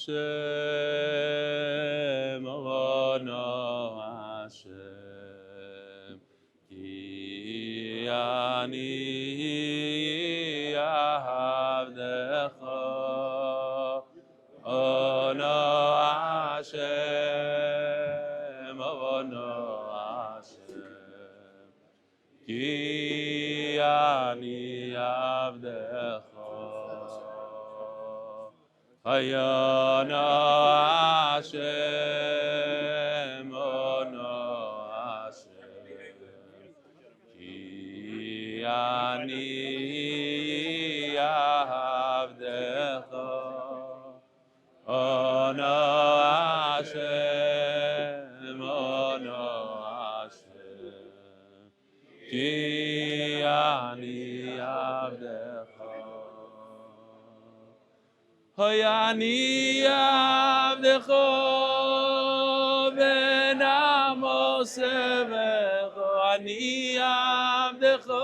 Hashem, Avonu Hashem, Ki Ani Avdecha, Avonu Hashem, Avonu Hashem, Ki Ani Avdecha. Chaya Hashem, Ono Hashem, Ki Ani Avdecha, Ono Hashem, Ono Hashem, Ki Ani Avdecha. Hayani Avdecha ben Moshe Ani Avdecha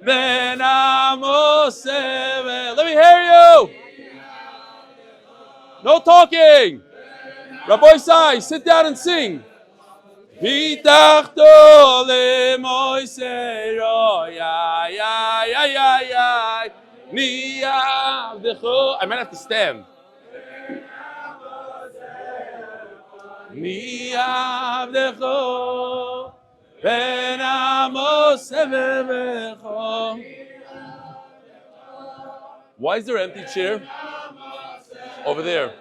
ben Moshe. Let me hear you. No talking. Rabbi Sai, sit down and sing. Vitachto le Moshe ya ya ya ya ya. I might have to stand. Why is there an empty chair? Over there.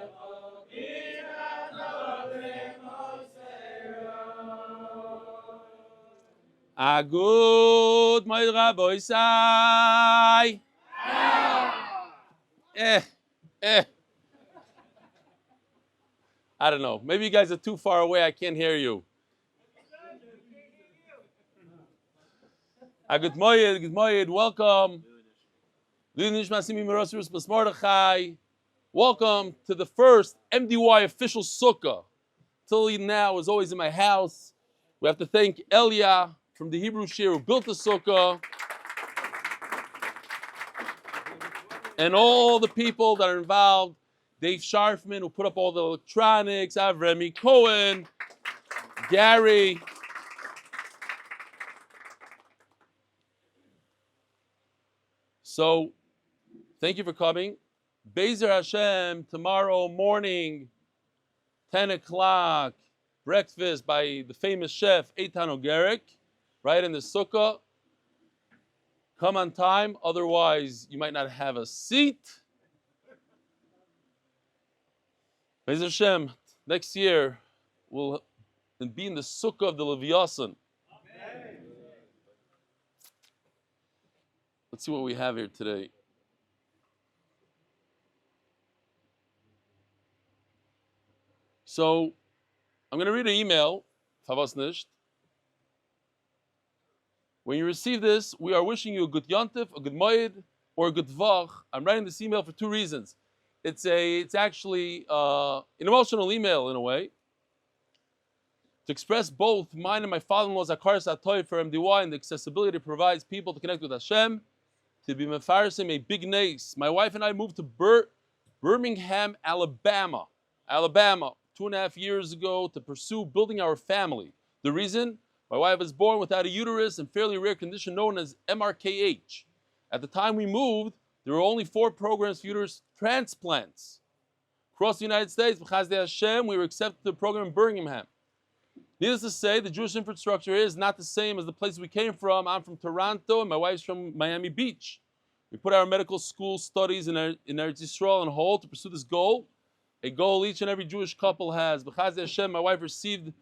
Agud Moed Rabbi Sai. I don't know. Maybe you guys are too far away. I can't hear you. Good Moed. Welcome. Welcome to the first MDY official sukkah. Till now is always in my house. We have to thank Elia from the Hebrew Shir who built the sukkah. And all the people that are involved, Dave Sharfman, who put up all the electronics, Avraham Cohen, Gary. So, thank you for coming. Bezer Hashem, tomorrow morning, 10 o'clock, breakfast by the famous chef, Eitan Ogerek, right in the sukkah. Come on time, otherwise you might not have a seat. Be'ez Hashem, next year we'll be in the sukkah of the Leviathan. Let's see what we have here today. So, I'm going to read an email, Favas Nisht. When you receive this, we are wishing you a good yontif, a good moed, or a good vach. I'm writing this email for two reasons. It's actually an emotional email in a way to express both mine and my father-in-law's akaras atoy for MDY and the accessibility it provides people to connect with Hashem, to be mefarsim a big nace. My wife and I moved to Birmingham, Alabama, 2.5 years ago to pursue building our family. The reason? My wife was born without a uterus in fairly rare condition known as MRKH. At the time we moved, there were only 4 programs for uterus transplants. Across the United States, B'chazdei Hashem, we were accepted to the program in Birmingham. Needless to say, the Jewish infrastructure is not the same as the place we came from. I'm from Toronto and my wife's from Miami Beach. We put our medical school studies in Eretz Yisrael on hold to pursue this goal, a goal each and every Jewish couple has. B'chazdei Hashem, my wife received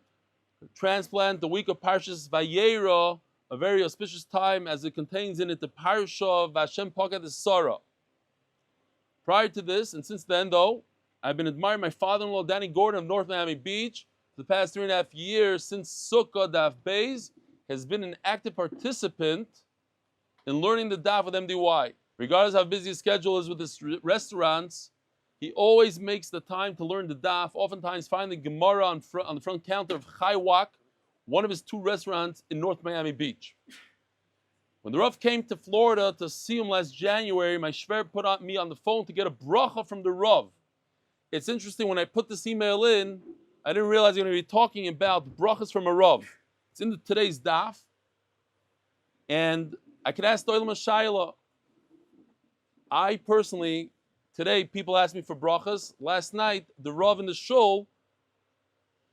transplant the week of Parshas Vayera, a very auspicious time as it contains in it the Parsha of Hashem Pakat Sara. Prior to this, and since then though, I've been admiring my father-in-law Danny Gordon of North Miami Beach for the past 3.5 years since Sukkah Daf Beis has been an active participant in learning the Daf with MDY. Regardless how busy his schedule is with his restaurants, he always makes the time to learn the Daf, oftentimes finding Gemara on the front counter of Chaya, one of his 2 restaurants in North Miami Beach. When the Rav came to Florida to see him last January, my shver put me on the phone to get a bracha from the Rav. it's interesting, when I put this email in, I didn't realize I'm going to be talking about brachas from a Rav. It's in today's daf. And I could ask the Olam Shayla. I personally, today, people ask me for brachas. Last night, the Rav in the shul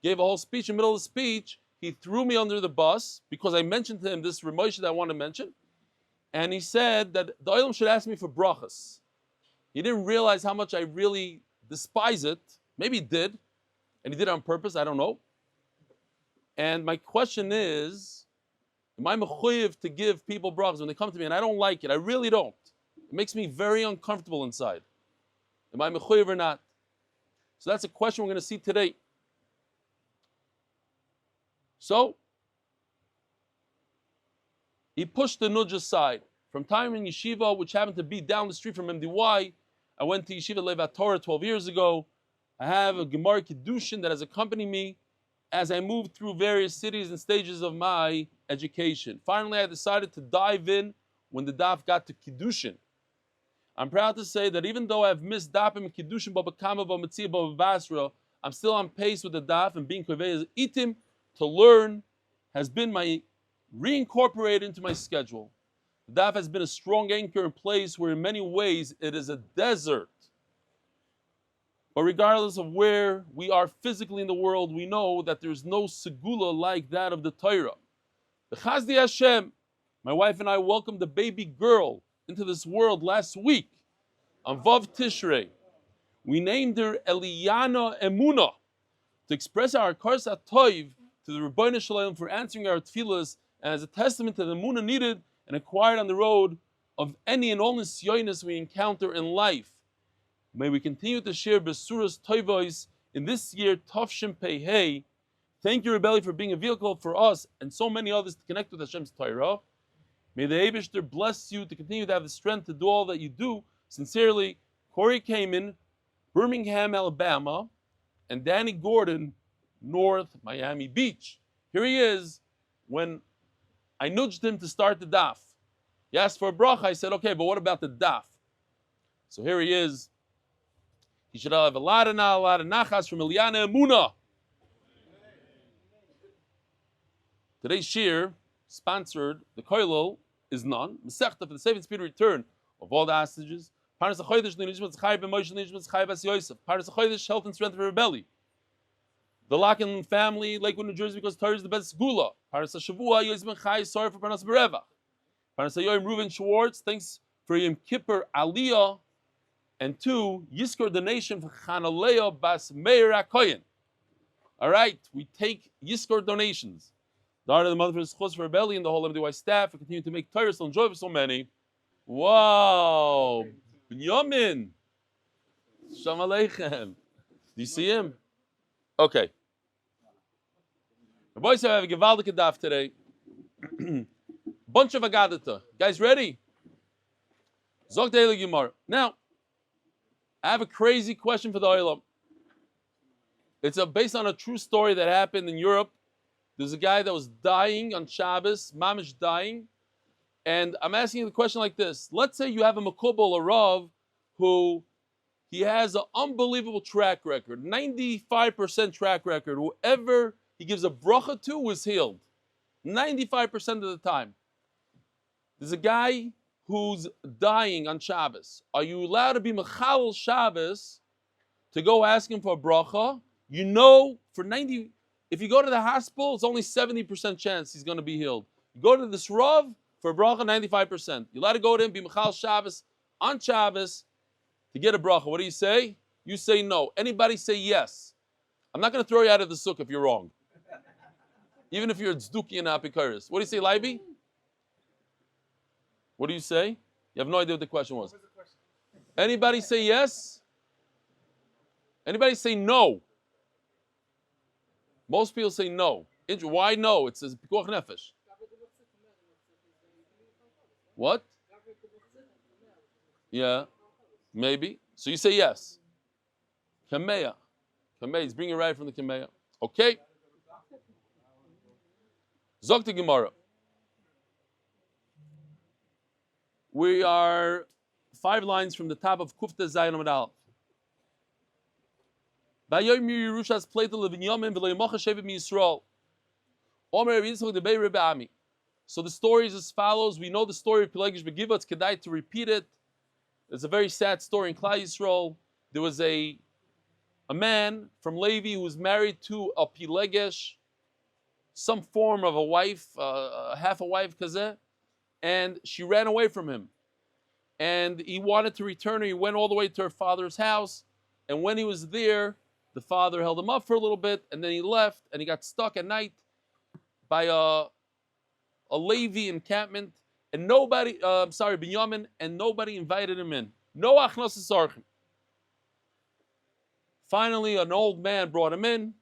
gave a whole speech. In the middle of the speech, he threw me under the bus because I mentioned to him this Ramosha that I want to mention. And he said that the Olam should ask me for brachas. He didn't realize how much I really despise it. Maybe he did. And he did it on purpose. I don't know. And my question is, am I mechuyev to give people brachas when they come to me and I don't like it? I really don't. It makes me very uncomfortable inside. Am I mechuyev or not? So that's a question we're going to see today. So, he pushed the nudge aside. From time in yeshiva, which happened to be down the street from MDY, I went to yeshiva Levat Torah 12 years ago. I have a Gemara Kiddushin that has accompanied me as I moved through various cities and stages of my education. Finally, I decided to dive in when the daf got to Kiddushin. I'm proud to say that even though I've missed dafim and Kiddushin, Bava Kama, Bava Metzia, Bava Basra, I'm still on pace with the daf, and being kovei itim to learn has been my reincorporated into my schedule. The daf has been a strong anchor in place where in many ways it is a desert. But regardless of where we are physically in the world, we know that there is no segula like that of the Torah. The Chazdi Hashem, my wife and I welcomed a baby girl into this world last week on Vav Tishrei. We named her Eliana Emuna to express our Karsa Toiv to the Rebbeinu Shalom for answering our tefillas and as a testament to the Emuna needed and acquired on the road of any and all nisyonis we encounter in life. May we continue to share Besuras Toivois in this year, Tavshin Pei Hey. Thank you, Rebbe, for being a vehicle for us and so many others to connect with Hashem's Torah. May the Eibishter bless you to continue to have the strength to do all that you do. Sincerely, Corey Kamen, Birmingham, Alabama, and Danny Gordon, North Miami Beach. Here he is when I nudged him to start the daf. He asked for a bracha. I said, okay, but what about the daf? So here he is. He should have a lot of nachas from Eliana Emuna. Today's shir, sponsored, the koilel, is none. Masechta for the safe and speedy return of all the hostages. Parnassa B'revach Chaya ben Moshe Chaya Yosef. Parnassa health and strength for Rav Eli. The Lakewood family, Lakewood, New Jersey, because Torah is the best Sgula. Parnassa Shavua, Yosef ben Chaya, Sara for Parnassa B'revach. Parnassa Yoim Reuven Schwartz, thanks for Yom Kippur Aliyah. And 2, Yiskor donation for Chanaleo Bas Meir HaKoyen. All right, we take Yiskor donations. The heart of the mother for zechus for Rav Eli and the whole MDY staff for continue to make Torah so enjoyable for so many. Wow, Binyamin, Shalom Aleichem. Do you see him? Okay. The boys have a Gevaldik daf today. Bunch of Agadata. Guys, ready? Zok Deili Gemara. Now, I have a crazy question for the Olam. It's based on a true story that happened in Europe. There's a guy that was dying on Shabbos, mamish dying, and I'm asking you the question like this. Let's say you have a Makubal, a Rav, who he has an unbelievable track record, 95% track record. Whoever he gives a bracha to was healed, 95% of the time. There's a guy who's dying on Shabbos. Are you allowed to be Mechalel Shabbos to go ask him for a bracha? You know, if you go to the hospital, it's only 70% chance he's going to be healed. You go to this Rav for a bracha, 95%. You're allowed to go to him, be Mechalel Shabbos on Shabbos to get a bracha. What do you say? You say no. Anybody say yes? I'm not going to throw you out of the sukkah if you're wrong. Even if you're a tzduki and apikaris. What do you say, Leiby? What do you say? You have no idea what the question was. Anybody say yes? Anybody say no? Most people say no. Why no? It says pikuach nefesh. What? Yeah, maybe. So you say yes. Kameya. Kameya. He's bringing it right from the Kameya. Okay. Zok the Gemara. We are 5 lines from the top of Kufta Zayin Amud Aleph. So the story is as follows. We know the story of Pelegish Begiva. It's kedai to repeat it. It's a very sad story in Klal Yisrael. There was a man from Levi who was married to a Pelegish, some form of a wife, half a wife, kazeh, and she ran away from him. And he wanted to return her. He went all the way to her father's house. And when he was there, the father held him up for a little bit, and then he left, and he got stuck at night by a Levi encampment, and Binyamin, and nobody invited him in. No achnas sarchim. Finally, an old man brought him in,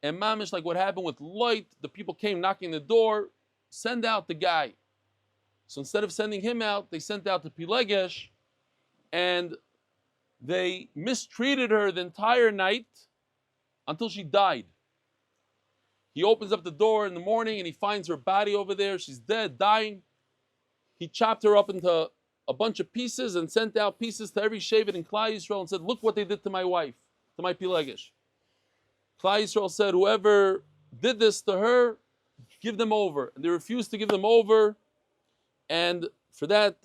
and mamish, like what happened with Light, the people came knocking the door, send out the guy. So instead of sending him out, they sent out the Pelegesh, and they mistreated her the entire night until she died. He opens up the door in the morning and he finds her body over there. She's dead, dying. He chopped her up into a bunch of pieces and sent out pieces to every Shevet in Klal Yisrael and said, look what they did to my wife, to my Pelegesh. Klal Yisrael said, whoever did this to her, give them over. And they refused to give them over. And for that,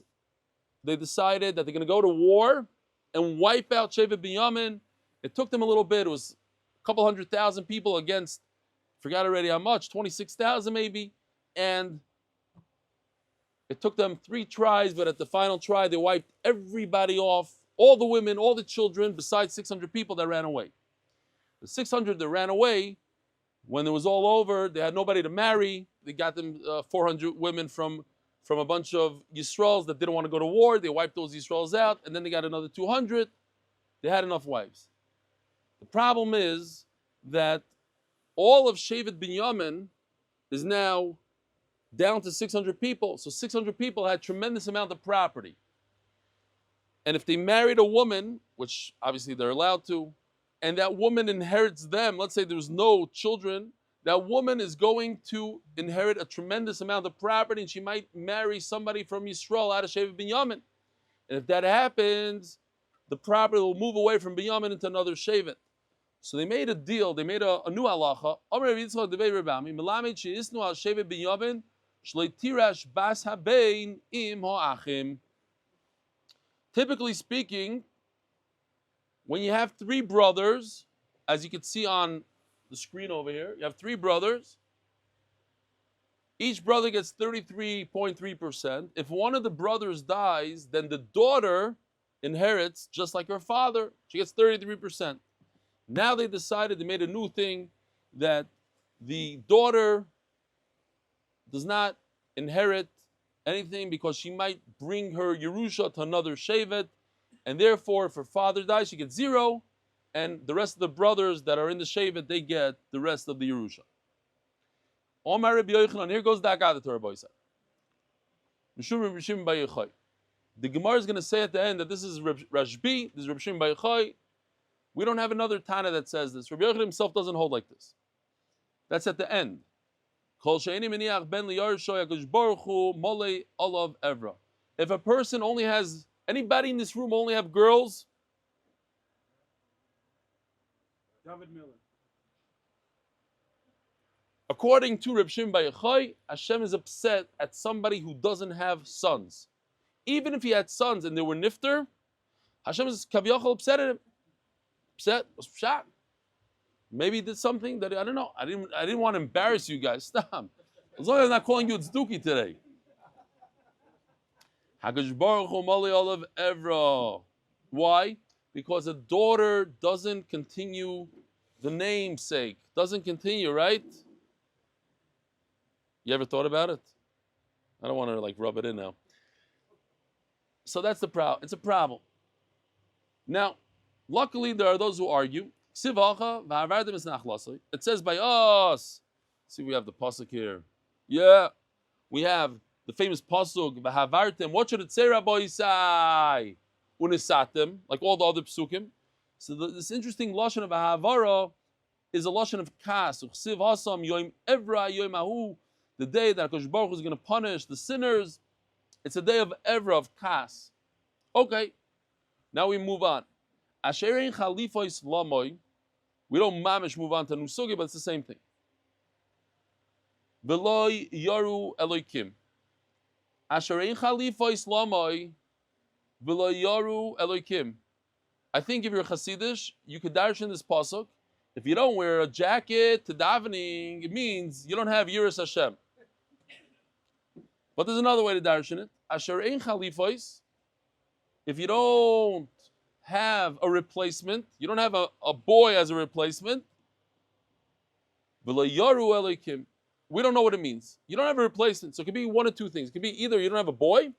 they decided that they're going to go to war and wipe out Shevet Binyamin. It took them a little bit. It was a couple 100,000 people against, forgot already how much, 26,000 maybe. And it took them 3 tries, but at the final try, they wiped everybody off, all the women, all the children, besides 600 people that ran away. The 600 that ran away, when it was all over, they had nobody to marry. They got them 400 women from a bunch of Yisraels that didn't want to go to war. They wiped those Yisraels out, and then they got another 200. They had enough wives. The problem is that all of Shevet Binyamin is now down to 600 people. So 600 people had tremendous amount of property. And if they married a woman, which obviously they're allowed to, and that woman inherits them, let's say there's no children, that woman is going to inherit a tremendous amount of property, and she might marry somebody from Yisrael out of Shevet Binyamin. And if that happens, the property will move away from Binyamin into another Shevet. So they made a deal, they made a new halacha. Typically speaking, when you have 3 brothers, as you can see on the screen over here, you have 3 brothers. Each brother gets 33.3%. If one of the brothers dies, then the daughter inherits just like her father. She gets 33%. Now they decided, they made a new thing, that the daughter does not inherit anything because she might bring her Yerusha to another Shevet, and therefore if her father dies, she gets 0, and the rest of the brothers that are in the Shevet, they get the rest of the Yerusha. Omar Rabbi Yochanan, here goes the Agadah Torah Boisa. The Gemara is going to say at the end that this is Rashbi, this is Rabbi Shimon Bar Yochai. We don't have another Tana that says this. Rabbi Yochanan himself doesn't hold like this. That's at the end. If a person only has, anybody in this room only have girls? David Miller. According to Reb Shimon Bar Yochai, Hashem is upset at somebody who doesn't have sons. Even if he had sons and they were nifter, Hashem is kaviyachol upset at him. Upset, was shocked. Maybe he did something that I don't know. I didn't want to embarrass you guys. Stop. As long as I'm not calling you tzduki today. Hakadosh Baruch Hu Mali Olav Evra. Why? Because a daughter doesn't continue the namesake. Doesn't continue, right? You ever thought about it? I don't want to rub it in now. So that's the problem. It's a problem. Now, luckily there are those who argue. It says by us. See, we have the pasuk here. Yeah, we have the famous pasuk. What should it say, Rabbi Isai? Unisatim, like all the other psukim. So this interesting lashon of Ahavara is a lashon of kas. The day that Hakadosh Baruch Hu is going to punish the sinners. It's a day of Evra, of kas. Okay, now we move on. We don't mamish move on to nusugi, but it's the same thing. V'loi yaru Elokim. Asher ein chalifa islamai v'loi yaru Elokim. I think if you're Hasidish, you could darshan this pasuk. If you don't wear a jacket to davening, it means you don't have Yiras Hashem. But there's another way to darshan it. Asher ein chalifos. If you don't have a replacement, you don't have a boy as a replacement. V'lo yaru Elokim. We don't know what it means. You don't have a replacement, so it could be one of two things. It could be either you don't have a boy,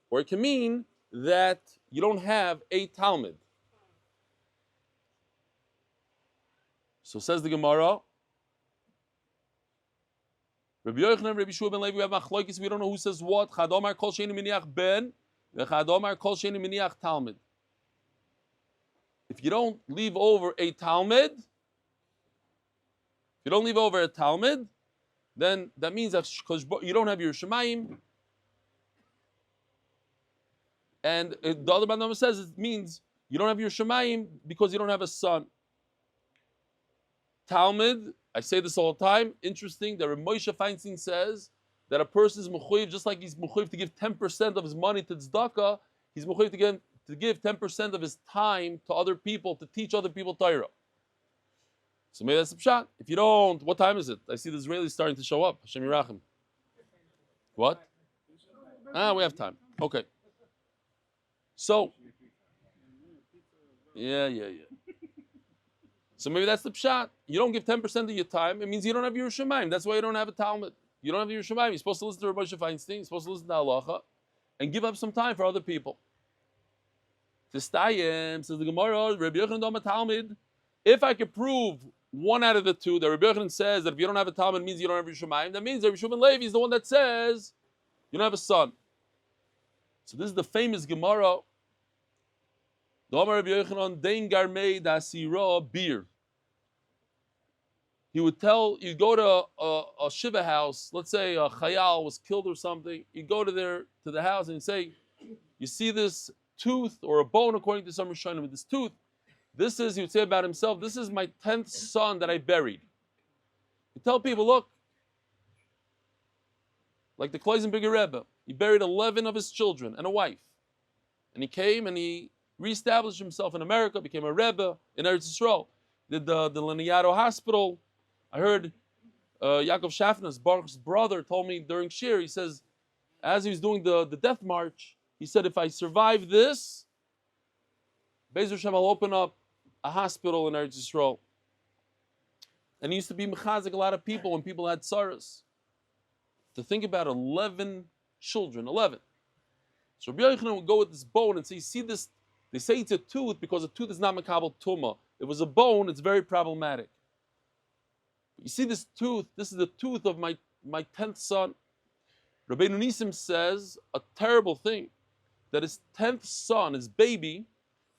or it can mean that you don't have a Talmud. So says the Gemara, Rabbi Yochanan, Rabbi Shua ben Levi, we have machlokes. We don't know who says what. Chadomar kol sheinu miniach ben, vechadomar kol sheinu miniach Talmud. If you don't leave over a Talmud, then that means that because you don't have your Shemayim. And the other Bandama says it means you don't have your Shemayim because you don't have a son. Talmud, I say this all the time, interesting that Moshe Feinstein says that a person is mechuyev, just like he's mechuyev to give 10% of his money to tzedakah, he's mechuyev to give 10% of his time to other people, to teach other people Torah. So maybe that's the pshat. If you don't, what time is it? I see the Israelis starting to show up. Hashem Yirachim. What? We have time. Okay. So, yeah. So maybe that's the pshat. You don't give 10% of your time. It means you don't have your Shemayim. That's why you don't have a Talmud. You don't have your Shemayim. You're supposed to listen to Rabbi Feinstein. You're supposed to listen to Halacha, and give up some time for other people. Tistayim says the Gemara, Rabbi Yochanan Dama Talmud. If I could prove one out of the two, that Rabbi Yochanan says that if you don't have a Talmud, it means you don't have your Shemayim. That means Rabbi Shua ben Levi is the one that says you don't have a son. So this is the famous Gemara. Rabbi Yochanan Dein Garmei Dasira Bir. He would tell, you go to a Shiva house, let's say a Chayal was killed or something, you go to the house and say, you see this tooth or a bone according to some Rishonim with this tooth, this is, he would say about himself, this is my 10th son that I buried. You tell people, look, like the Kloisenberger Rebbe, he buried 11 of his children and a wife. And he came and he reestablished himself in America, became a Rebbe in Eretz Yisrael. Did the Laniado Hospital. I heard Yaakov Shafner's Baruch's brother told me during Shir, he says, as he was doing the death march, he said, if I survive this, Be'ez Hashem, I'll open up a hospital in Eretz Yisrael. And he used to be mechazik a lot of people when people had Saras. To think about 11 children, 11. So Rabbi Yochanan would go with this bone and say, see this, they say it's a tooth because a tooth is not makabel tumah. If it was a bone, it's very problematic. You see this tooth, this is the tooth of my 10th son. Rabbeinu Nisim says a terrible thing, that his 10th son, his baby,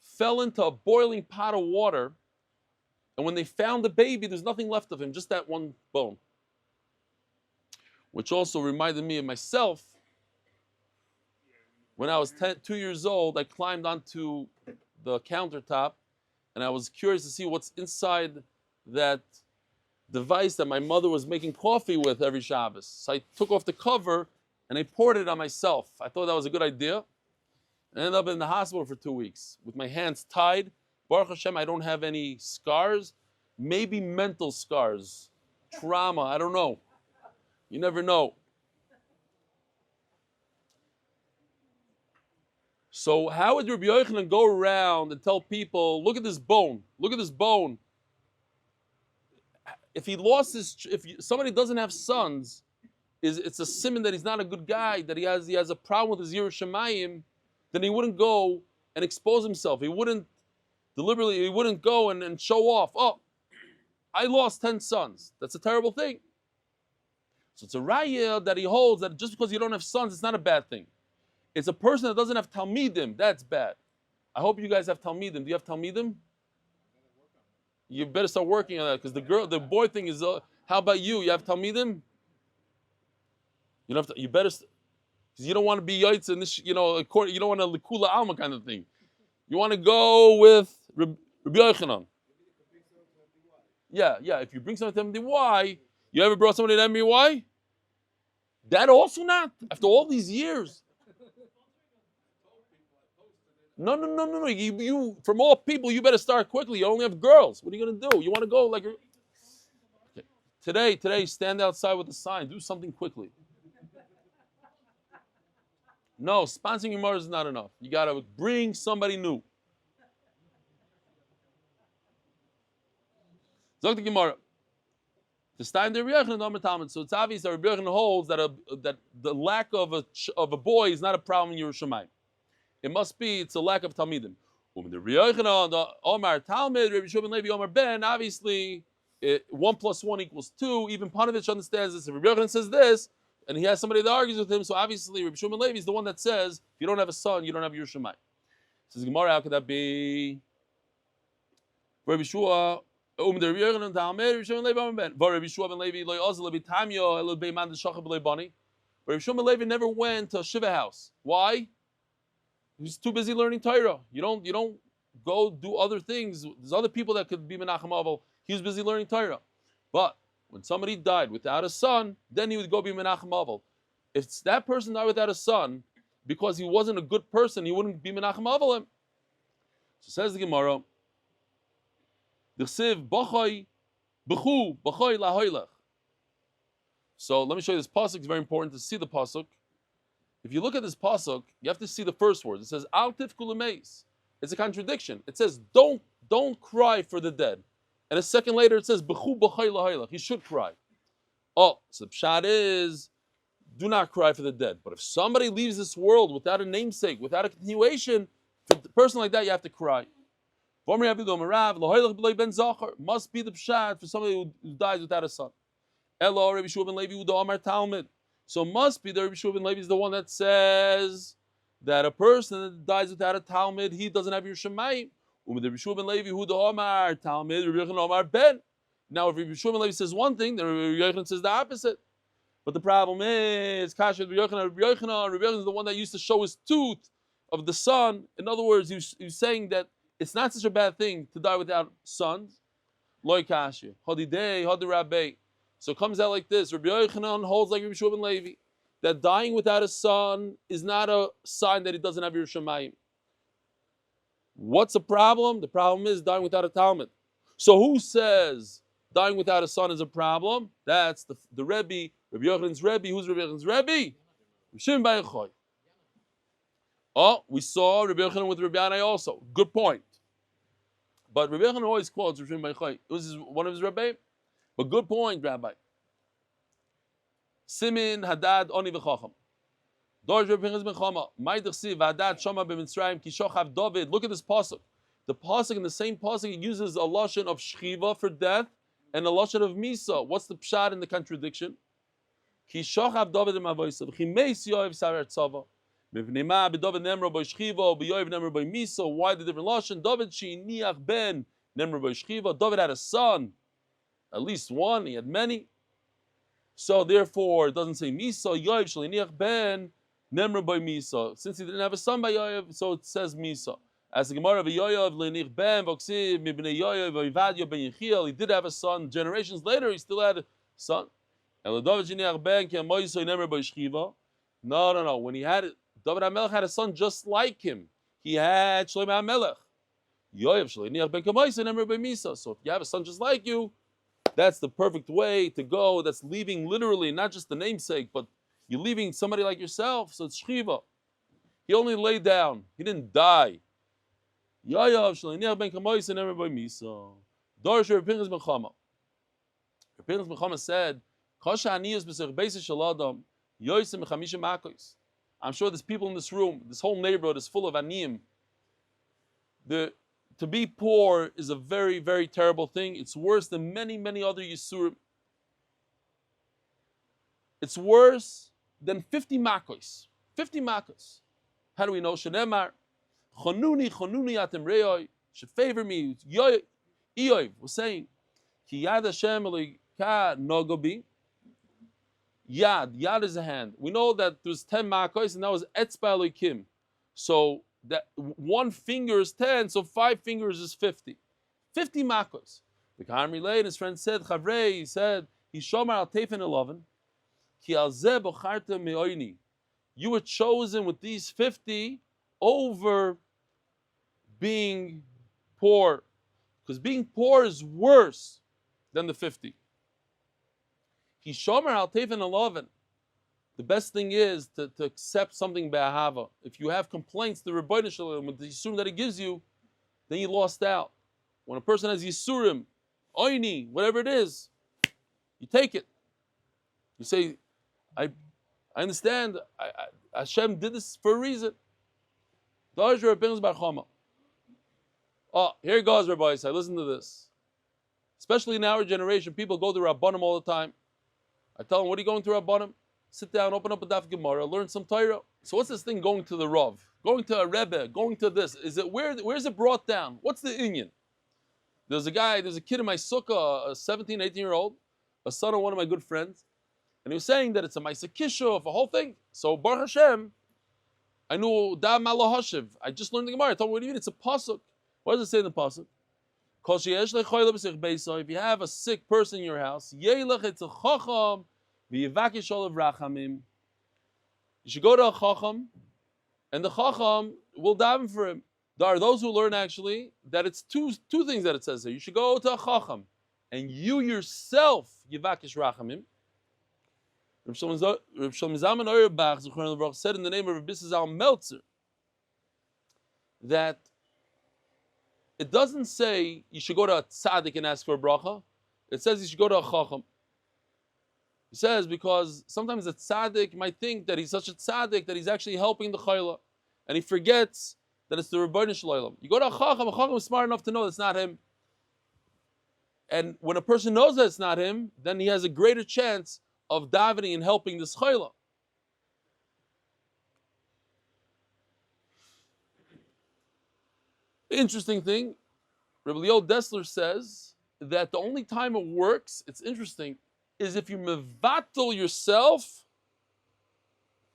fell into a boiling pot of water, and when they found the baby, there's nothing left of him, just that one bone. Which also reminded me of myself. When I was 2 years old, I climbed onto the countertop, and I was curious to see what's inside that device that my mother was making coffee with every Shabbos. So I took off the cover and I poured it on myself. I thought that was a good idea. I ended up in the hospital for 2 weeks with my hands tied. Baruch Hashem, I don't have any scars. Maybe mental scars, trauma, I don't know. You never know. So how would Rabbi Yochanan go around and tell people, look at this bone, look at this bone. If somebody doesn't have sons, it's a simon that he's not a good guy, that he has a problem with his Yiras Shemayim, then he wouldn't go and expose himself. He wouldn't go and show off. Oh, I lost 10 sons. That's a terrible thing. So it's a raya that he holds that just because you don't have sons, it's not a bad thing. It's a person that doesn't have talmidim, that's bad. I hope you guys have talmidim. Do you have talmidim? You better start working on that, because the boy thing is, how about you? You have talmidim? You better, because you don't want to be yaitz in this, you don't want a likula alma kind of thing. You want to go with Rabbi Yochanan. Yeah. If you bring somebody to MDY, you ever brought somebody to MDY? That also not after all these years. No. You from all people, you better start quickly. You only have girls. What are you gonna do? You want to go like? Okay. Today, stand outside with a sign. Do something quickly. No, sponsoring your mother is not enough. You gotta bring somebody new. Zok the Gemara. So it's obvious that Rabbi Yochanan holds that the lack of a boy is not a problem in Yerushalayim. It must be it's a lack of talmidim. The Rabbi Yochanan, Omar Talmid, Rabbi Shua ben Levi, Omar Ben. Obviously, 1 + 1 = 2. Even Panovich understands this. If Rabbi Yochanan says this, and he has somebody that argues with him, so obviously Rabbi Shua ben Levi is the one that says if you don't have a son, you don't have Yerushalayim. Says Gemara, how could that be? Rabbi Shua. Rabbi Shua ben Levi never went to a shiva house. Why? He was too busy learning Torah. You don't go do other things. There's other people that could be menachem aval. He was busy learning Torah. But when somebody died without a son, then he would go be menachem aval. If that person died without a son because he wasn't a good person, he wouldn't be menachem aval him. So says the Gemara. So let me show you this pasuk. It's very important to see the pasuk. If you look at this pasuk, you have to see the first words. It says Al tifku lemeis. It's a contradiction. It says don't cry for the dead, and a second later it says b'chu b'choy lahoylach. You should cry. Oh, so the pshat is do not cry for the dead. But if somebody leaves this world without a namesake, without a continuation, for a person like that, you have to cry. Must be the pshat for somebody who dies without a son. So must be the Rabbi Shua ben Levi is the one that says that a person that dies without a Talmud, he doesn't have Yerushalayim. Rabbi Shua ben Levi hu Omar Talmud, Rabbi Yochanan Omar Ben. Now, if Rabbi Shua ben Levi says one thing, then Rabbi Yochanan says the opposite. But the problem is, Kasha Rabbi Yochanan is the one that used to show his tooth of the son. In other words, he's saying that it's not such a bad thing to die without sons. Loi Kasha, Hadidei, Hadirabei. So it comes out like this. Rabbi Yochanan holds like Rabbi Shua ben Levi, that dying without a son is not a sign that he doesn't have Yerushalayim. What's the problem? The problem is dying without a Talmud. So who says dying without a son is a problem? That's the Rebbe, Rabbi Yochanan's Rebbe. Who's Rabbi Yochanan's Rebbe? Shimon ben Yochai. Oh, we saw Rabbi Yochanan with Rabbi Anai also. Good point. But Rabbi Yochanan always quotes Rabbi Shimon ben Yochai. It was one of his Rebbe. But good point, Rabbi. Simin Hadad Oni v'Chacham. Dorj Rabbi Pinchas ben Chama. Ma'idach Siv Hadad Shama b'Mitzrayim Ki Shochav Dovid. Look at this pasuk. The pasuk in the same pasuk it uses a lashon of shchiva for death and a lashon of misa. What's the pshat in the contradiction? Ki Shochav Dovid Mavoisav. Chi Meis Yoav Sarar Tzava. Mivnei b'Dovid Nemro b'Shchiva b'Yoav Nemro b'Misa. Why the different lashon? Dovid Shi Niach Ben Nemro b'Shchiva. Dovid had a son. At least one, he had many. So therefore, it doesn't say Misa, Yoav Shaliniach Ben, Nemra by Misa. Since he didn't have a son by Yoav, so it says Misa. As the Gemara of Yoav, Lenich Ben, Voksiv, Mibnei Yoav, Vaivadyo Ben Yechiel, he did have a son. Generations later, he still had a son. Eladav Shiniach Ben, Ki Amoyso Nemra by Shchiva. No. When he had it, David HaMelech had a son just like him. He had Shlomo HaMelech. Yoav Shaliniach Ben Kamoyso Nemra by Misa. So if you have a son just like you, that's the perfect way to go. That's leaving literally, not just the namesake, but you're leaving somebody like yourself. So it's shchiva. He only laid down. He didn't die. Yayav Shaliniach ben Kamois and everybody Misa. Dorish Rabbi Pinchas ben Chama. Rabbi Pinchas ben Chama said, Kasha aniyus b'sech beis shaladam yoysim mechamisha makos. I'm sure there's people in this room. This whole neighborhood is full of aniyim. To be poor is a very, very terrible thing. It's worse than many, many other Yisurim. It's worse than 50 makos. 50 makos. How do we know? Shenemar, chonuni atem reyoi, should favor me. Iyov was saying, Ki yad Hashem elika nogobi. Yad is a hand. We know that there's 10 makos, and that was etzba elikim. So that one finger is 10, so 5 fingers is 50. 50 makos. The Khan relayed, his friend said, Chavrei, he said, Hishomar al Tefen 11, Ki al zeh bocharta me'oini. You were chosen with these 50 over being poor. Because being poor is worse than the 50. Hishomar al Tefen 11. The best thing is to accept something be'ahava. If you have complaints to the Rebbeinu Shalom with the Yisurim that he gives you, then you lost out. When a person has Yisurim, Oini, whatever it is, you take it. You say, I understand, Hashem did this for a reason. Oh, here goes, Rabbi Yosef. Listen to this. Especially in our generation, people go to Rabbanim all the time. I tell them, what are you going to Rabbanim? Sit down, open up a Daf Gemara, learn some Torah. So what's this thing going to the Rav? Going to a Rebbe, going to this? Is it where's it brought down? What's the inyan? There's a kid in my sukkah, a 17, 18-year-old, a son of one of my good friends, and he was saying that it's a Maisa Kishuf, a whole thing. So Baruch Hashem, I knew Da Malah Hashiv. I just learned the Gemara. I told him, what do you mean? It's a pasuk. What does it say in the pasuk? If you have a sick person in your house, you should go to a chacham, and the chacham will daven for him. There are those who learn actually that it's two things that it says here. You should go to a chacham, and you yourself yivakish rachamim. Reb Shlomo Zalman Auerbach, zechus B'rach, said in the name of Rabbi Zal Meltzer that it doesn't say you should go to a tzaddik and ask for a bracha. It says you should go to a chacham. He says because sometimes a tzaddik might think that he's such a tzaddik that he's actually helping the chayla, and he forgets that it's the Rebbeinu Shalom. You go to a chacham is smart enough to know it's not him. And when a person knows that it's not him, then he has a greater chance of davening and helping this chayla. Interesting thing, Rabbi Leo Dessler says that the only time it works, it's interesting, is if you mevatel yourself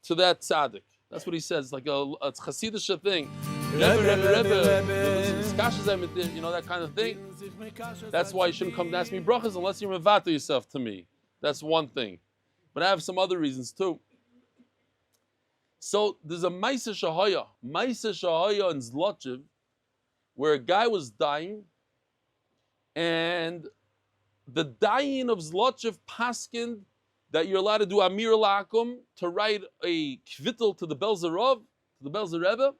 to that tzaddik. That's what he says, like a chassidish thing. Rebbe, you know, that kind of thing. That's why you shouldn't come to ask me brachas unless you mevatel yourself to me. That's one thing. But I have some other reasons too. So there's a Maisa Shahaya in Zlochev, where a guy was dying, and the dying of Zlochev paskined that you're allowed to do Amir Lakum, to write a kvittel to the Belsky Rebbe,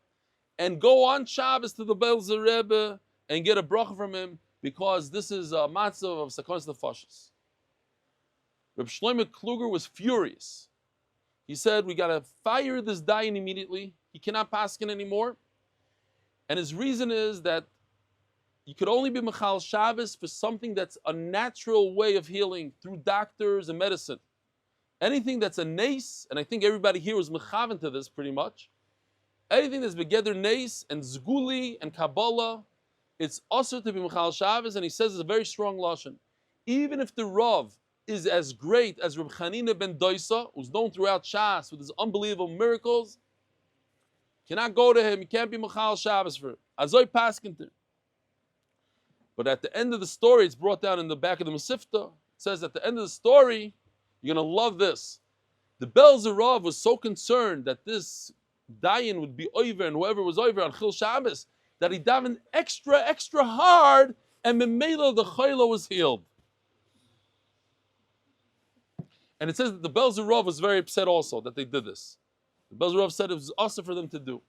and go on Shabbos to the Belsky Rebbe and get a bracha from him, because this is a matzav of Sakonis Nefashis. Reb Shlomo Kluger was furious. He said, we got to fire this dying immediately. He cannot paskin anymore. And his reason is that you could only be Mechal Shabbos for something that's a natural way of healing through doctors and medicine. Anything that's a nace, and I think everybody here was mechavan to this pretty much, anything that's begeder nace and zguli and Kabbalah, it's also to be Mechal Shabbos, and he says it's a very strong lashon. Even if the Rav is as great as Reb Chanina ben Doisa, who's known throughout Shas with his unbelievable miracles, cannot go to him, you can't be Mechal Shabbos for him. Azoy paskinter. But at the end of the story, it's brought down in the back of the Masifta, it says at the end of the story, you're going to love this. The Belsky Rav was so concerned that this dayan would be over, and whoever was over on Chil Shabbos, that he davened extra hard, and Memela the Chayla was healed. And it says that the Belsky Rav was very upset also that they did this. The Belsky Rav said it was awesome for them to do.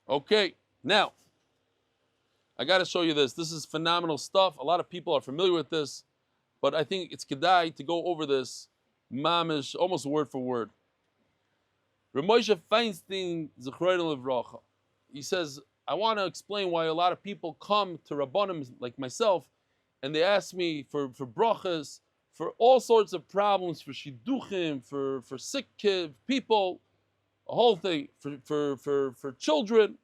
Okay, now, I got to show you this. This is phenomenal stuff. A lot of people are familiar with this, but I think it's kedai to go over this mamish, almost word for word. Rav Moshe Feinstein, zechus, he says, I want to explain why a lot of people come to Rabbanim like myself, and they ask me for brachas, for all sorts of problems, for shidduchim, for sick people, a whole thing, for children.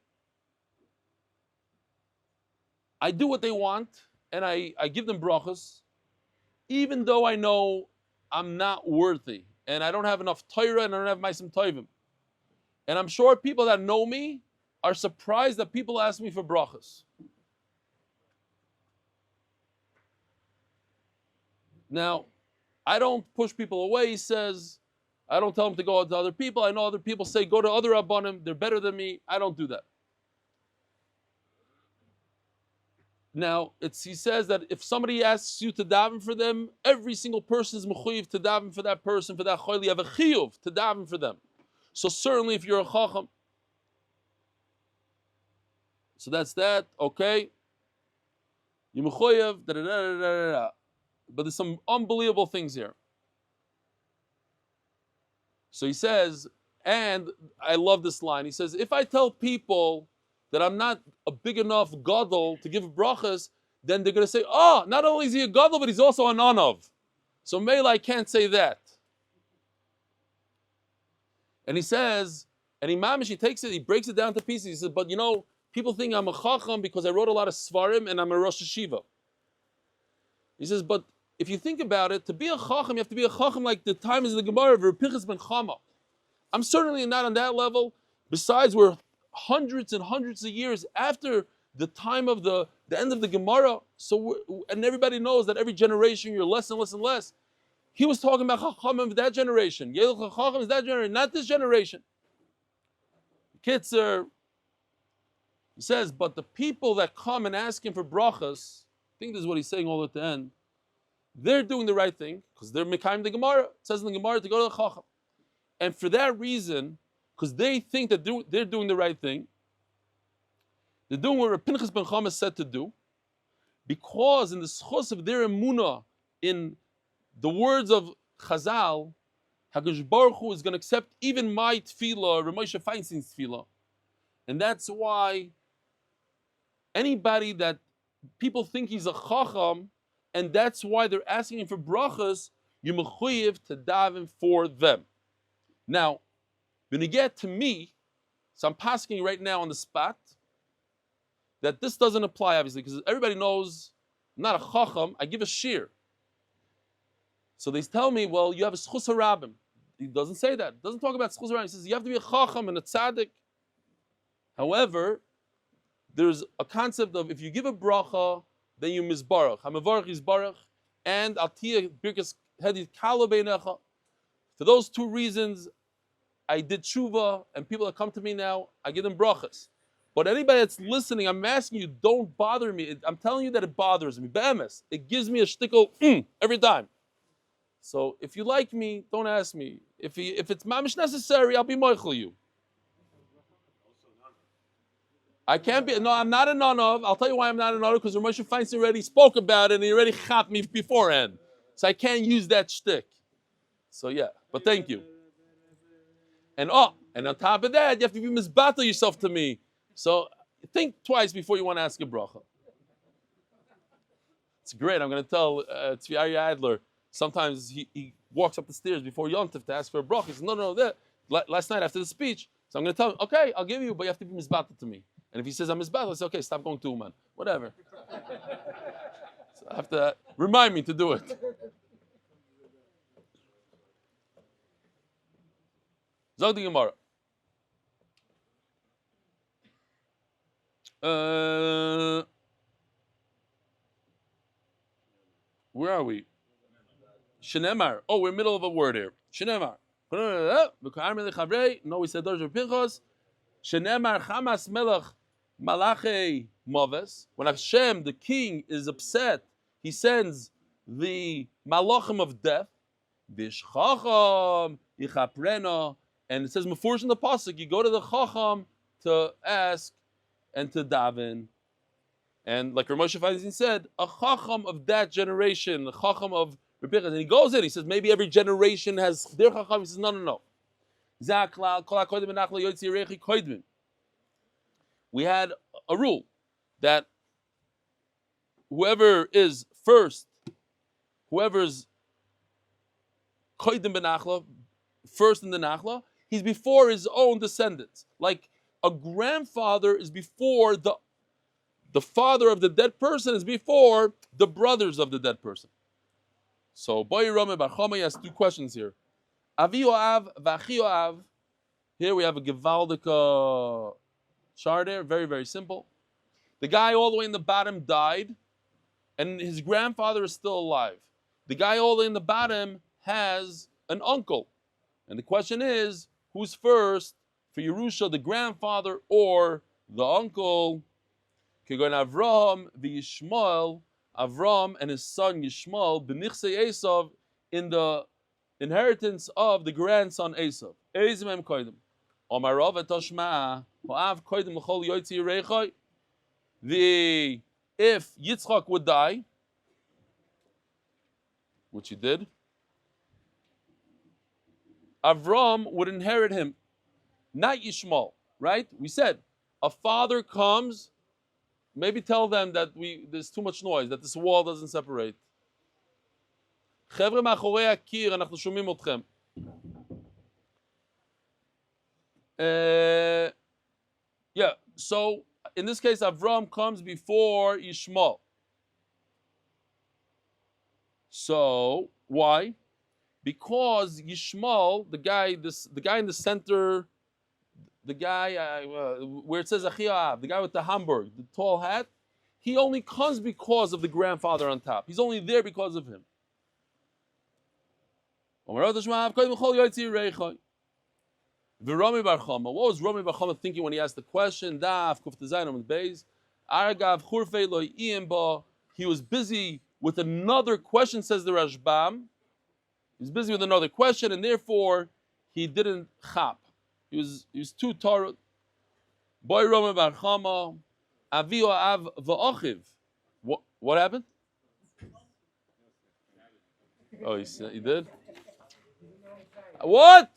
I do what they want, and I give them brachas, even though I know I'm not worthy, and I don't have enough Torah, and I don't have Maisim Tovim. And I'm sure people that know me are surprised that people ask me for brachas. Now, I don't push people away, he says. I don't tell them to go out to other people. I know other people say, go to other Rabbanim, they're better than me. I don't do that. Now, he says that if somebody asks you to daven for them, every single person is mechuyev to daven for that person, for that choyle. You have a chiyuv to daven for them. So certainly if you're a chacham, so that's that, okay? You mechuyev, da da da da da da. But there's some unbelievable things here. So he says, and I love this line. He says, if I tell people that I'm not a big enough gadol to give brachas, then they're going to say, oh, not only is he a gadol, but he's also an anov. So Mela, I can't say that. And he says, and he takes it, he breaks it down to pieces. He says, but you know, people think I'm a chacham because I wrote a lot of svarim and I'm a rosh yeshiva. He says, but if you think about it, to be a chacham, you have to be a chacham like the times of the Gemara of Rebbitzen Ben Fayga. I'm certainly not on that level. Besides, we're hundreds and hundreds of years after the time of the end of the Gemara. And everybody knows that every generation you're less and less and less. He was talking about chacham of that generation. Yelech chacham is that generation, not this generation. Kitzer, he says, but the people that come and ask him for brachas, I think this is what he's saying all at the end, they're doing the right thing because they're mekayim the Gemara. It says in the Gemara to go to the chacham. And for that reason, because they think that they're doing the right thing, they're doing what Pinchas ben Chama said to do, because in the zechus of their emunah, in the words of Chazal, HaKadosh Baruch Hu is going to accept even my tefillah, Rav Moshe Feinstein's tefillah. And that's why anybody that people think he's a chacham, and that's why they're asking him for brachas, you're mechuyev to daven for them. Now, when you get to me, so I'm passing right now on the spot, that this doesn't apply, obviously, because everybody knows I'm not a chacham, I give a shir. So they tell me, well, you have a zechus harabim. He doesn't say that. He doesn't talk about zechus harabim. He says you have to be a chacham and a tzaddik. However, there's a concept of if you give a bracha, then you mizbarach. Hamavarach yizbarach, and altiyah birkas hedit kalo beinecha. For those two reasons, I did tshuva, and people that come to me now, I give them brachas. But anybody that's listening, I'm asking you, don't bother me. I'm telling you that it bothers me. Be'emes. It gives me a shtickle every time. So if you like me, don't ask me. If it's mamish necessary, I'll be moichel you. I can't be. No, I'm not a non-of. I'll tell you why I'm not a non-of, because Moshe Feinstein already spoke about it and he already chapped me beforehand. So I can't use that shtick. So yeah, but thank you. And on top of that, you have to be mizbatel yourself to me. So think twice before you want to ask a bracha. It's great. I'm going to tell Tzvi Adler. Sometimes he walks up the stairs before Yom Tov to ask for a bracha. He says, no, that. Last night after the speech, so I'm going to tell him, okay, I'll give you, but you have to be mizbatel to me. And if he says I'm mizbatel, I say, okay, stop going to Uman. Whatever. So I have to remind me to do it. Zog the Gemara. Where are we? Shenemar. Oh, we're in the middle of a word here. Shenemar. No, we said Dovid Pinchas. Shenemar Chamas Melech Malachei Moves. When Hashem, the king, is upset, he sends the malachim of death. Vishchacham Yichaprena. And it says, Mefurish in the pasuk, you go to the chacham to ask and to daven. And like Rav Moshe Feinstein said, a chacham of that generation, the chacham of Rebbitzen, and he goes in, he says, maybe every generation has their chacham. He says, no. We had a rule that whoever is first, whoever's koidim benachla, first in the nachla, he's before his own descendants. Like a grandfather is before the father of the dead person is before the brothers of the dead person. So Boy Rame Bar Chama has two questions here. Avi Yoav, Vachi Yoav. Here we have a gewaldika Shar there, very, very simple. The guy all the way in the bottom died, and his grandfather is still alive. The guy all the way in the bottom has an uncle. And the question is, who's first for Yerusha, the grandfather or the uncle? Kegon Avraham v'Yishmael, Avraham and his son Yishmael, b'nichsei Esav, in the inheritance of the grandson Esav. Ezimem koydem. Omar Rav etoshma, ha'av koydem l'chol yoytzi yirechai. If Yitzchak would die, which he did, Avraham would inherit him, not Yishmael, right? We said, a father comes, maybe tell them that there's too much noise, that this wall doesn't separate. חבר'ה מאחורי הקיר, אנחנו שומעים אתכם. Yeah, so in this case, Avraham comes before Yishmael. So why? Because Yishmael, the guy in the center, the guy where it says Zechus, the guy with the Hamburg, the tall hat, he only comes because of the grandfather on top. He's only there because of him. What was Rami Bar Chama thinking when he asked the question? Daf Amud Beis. He was busy with another question, says the Rashbam. He was busy with another question, and therefore he didn't chap. He was too Torah. Boy Rami Bar Chama, Avio Av V'Ochiv. What happened? Oh, he did? What?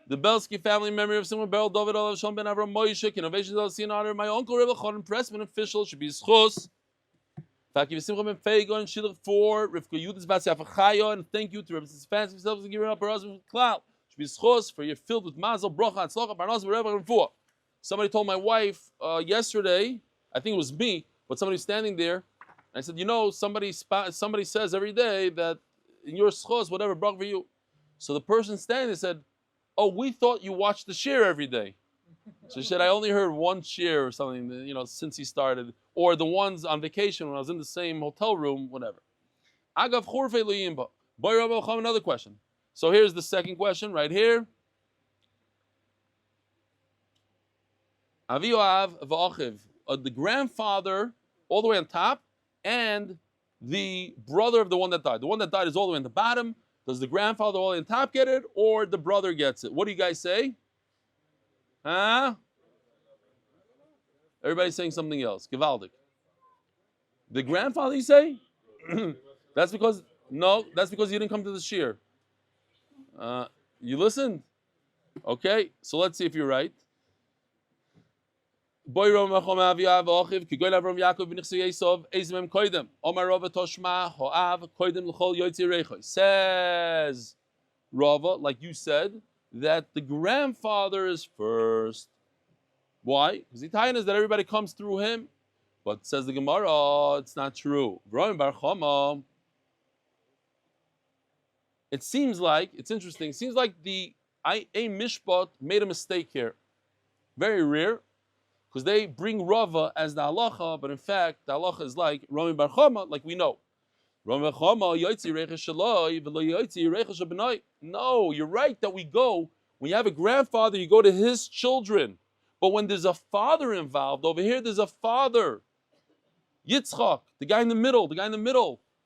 The Belsky family memory of someone Berel, Dovid, Elchanan, Ben Avraham, Moshe, Kidnovations LLC in honor of my uncle Elchanan, Pressman and Fishel should be zechus. Akiva Simcha Ben Fayga and shidduch for Rivka Yehudit Chaya, and thank you to Rebbitzen Stefansky for giving up Parnassa B'revach Cloud. Should be zechus for you're filled with mazel, bracha, and Parnassa B'revach and Refuah. Somebody told my wife yesterday, I think it was me, but somebody was standing there, and I said, somebody says every day that in your zechus, whatever, bracha for you. So the person standing there said, oh, we thought you watched the shir every day. So she said, I only heard one shir or something, since he started, or the ones on vacation when I was in the same hotel room, whatever. Agav churfei liyimba. Boy Rabbi Elchanan, another question. So here's the second question right here. Avioav v'achiv, the grandfather all the way on top, and the brother of the one that died. The one that died is all the way on the bottom. Does the grandfather all the way on top get it, or the brother gets it? What do you guys say? Huh? Everybody's saying something else. Gewaldig. The grandfather, you say? That's because you didn't come to the shir. You listened? Okay, so let's see if you're right. Boy Avraham Aviv Kigoy Avraham Yaakov b'nichsei Yosef Ezimem koydem Omar Rava Toshma Ho'av koydem l'chol yoytzi reichoi. Says Rava, like you said, that the grandfather is first. Why? Because the Italian is that everybody comes through him. But says the Gemara, it's not true. It seems like, it's interesting, it seems like a mishpat made a mistake here. Very rare. Because they bring Rava as the halacha, but in fact, the halacha is like Rami Bar Chama, like we know. Rami Bar Chama, Yoitzi Reicha Shaloi, V'lo Yoitzi Reicha Shabbenai. No, you're right that we go, when you have a grandfather, you go to his children. But when there's a father involved, over here there's a father. Yitzchak, the guy in the middle,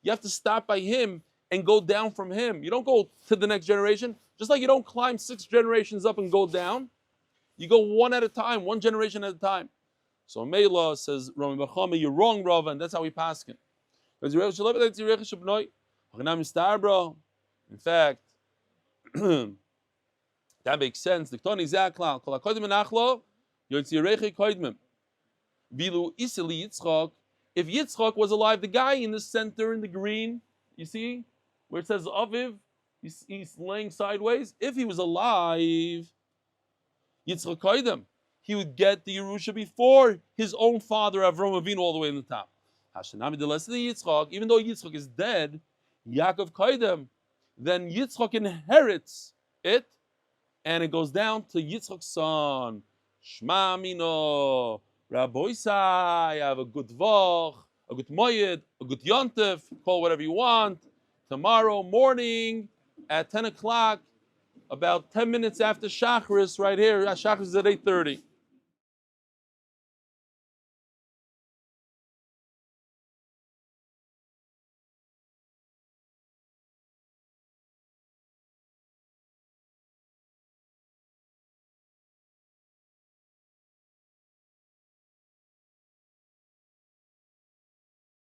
you have to stop by him and go down from him. You don't go to the next generation, just like you don't climb 6 generations up and go down. You go one at a time, one generation at a time. So Mela says, Rami Bar Chama, you're wrong, Rava, and that's how we pass it. In fact, that makes sense. If Yitzchak was alive, the guy in the center in the green, you see, where it says Aviv, he's laying sideways. If he was alive, Yitzchak koydem, he would get the Yerusha before his own father Avraham Avinu all the way in the top. Even though Yitzchak is dead, Yaakov koydem, then Yitzchak inherits it, and it goes down to Yitzchak's son. Shma Mino, Rabboisai, have a good Vach, a good Moed, a good Yontif, call whatever you want. Tomorrow morning at 10 o'clock, about 10 minutes after Shachris, right here. Shachris is at 8:30.